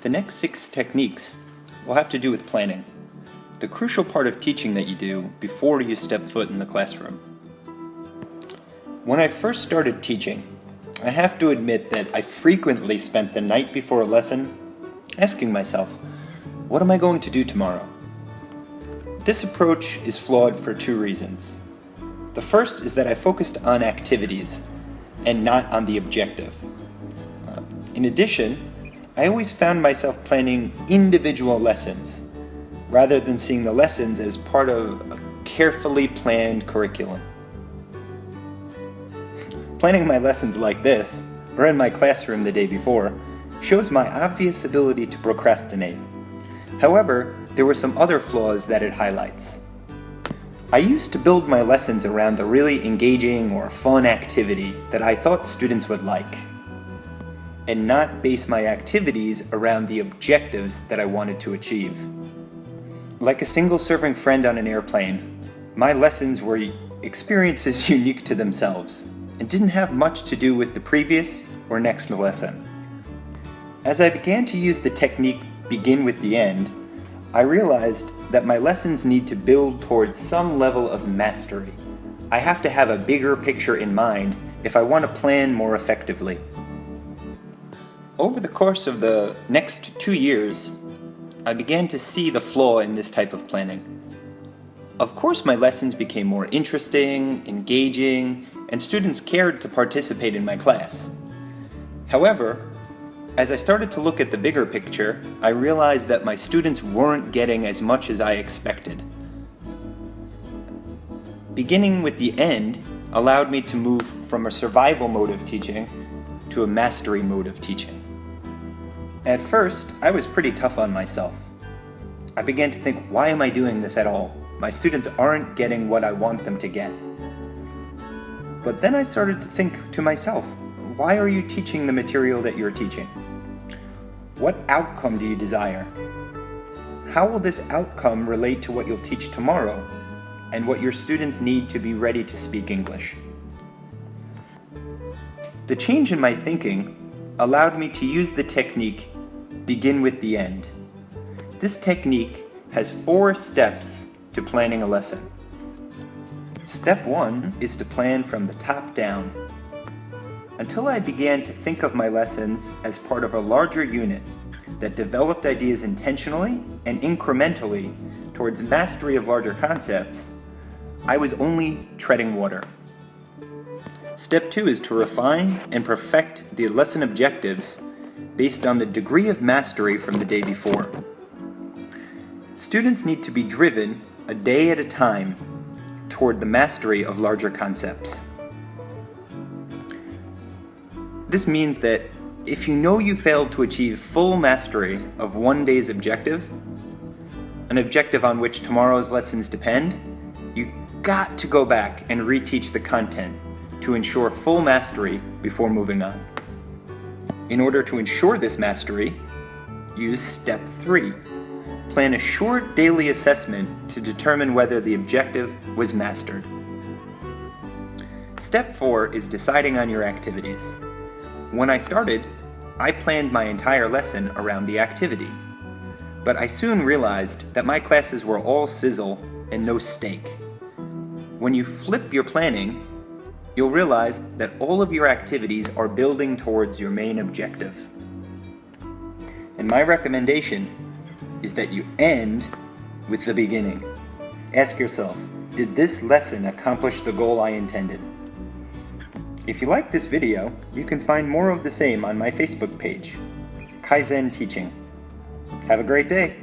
The next 6 techniques will have to do with planning, the crucial part of teaching that you do before you step foot in the classroom. When I first started teaching, I have to admit that I frequently spent the night before a lesson asking myself, what am I going to do tomorrow? This approach is flawed for 2 reasons. The first is that I focused on activities and not on the objective. In addition, I always found myself planning individual lessons rather than seeing the lessons as part of a carefully planned curriculum. Planning my lessons like this, or in my classroom the day before, shows my obvious ability to procrastinate. However, there were some other flaws that it highlights. I used to build my lessons around a really engaging or fun activity that I thought students would like, and not base my activities around the objectives that I wanted to achieve. Like a single-serving friend on an airplane, my lessons were experiences unique to themselves and didn't have much to do with the previous or next lesson. As I began to use the technique begin with the end, I realized that my lessons need to build towards some level of mastery. I have to have a bigger picture in mind if I want to plan more effectively. Over the course of the next 2 years, I began to see the flaw in this type of planning. Of course, my lessons became more interesting, engaging, and students cared to participate in my class. However, as I started to look at the bigger picture, I realized that my students weren't getting as much as I expected. Beginning with the end allowed me to move from a survival mode of teaching to a mastery mode of teaching. At first, I was pretty tough on myself. I began to think, why am I doing this at all? My students aren't getting what I want them to get. But then I started to think to myself, why are you teaching the material that you're teaching? What outcome do you desire? How will this outcome relate to what you'll teach tomorrow and what your students need to be ready to speak English? The change in my thinking allowed me to use the technique begin with the end. This technique has 4 steps to planning a lesson. Step 1 is to plan from the top down. Until I began to think of my lessons as part of a larger unit that developed ideas intentionally and incrementally towards mastery of larger concepts, I was only treading water. Step 2 is to refine and perfect the lesson objectives based on the degree of mastery from the day before. Students need to be driven a day at a time toward the mastery of larger concepts. This means that if you know you failed to achieve full mastery of one day's objective, an objective on which tomorrow's lessons depend, you got to go back and reteach the content to ensure full mastery before moving on. In order to ensure this mastery, use Step 3. Plan a short daily assessment to determine whether the objective was mastered. Step 4 is deciding on your activities. When I started, I planned my entire lesson around the activity, but I soon realized that my classes were all sizzle and no steak. When you flip your planning, you'll realize that all of your activities are building towards your main objective. And my recommendation is that you end with the beginning. Ask yourself, did this lesson accomplish the goal I intended? If you like this video, you can find more of the same on my Facebook page, Kaizen Teaching. Have a great day!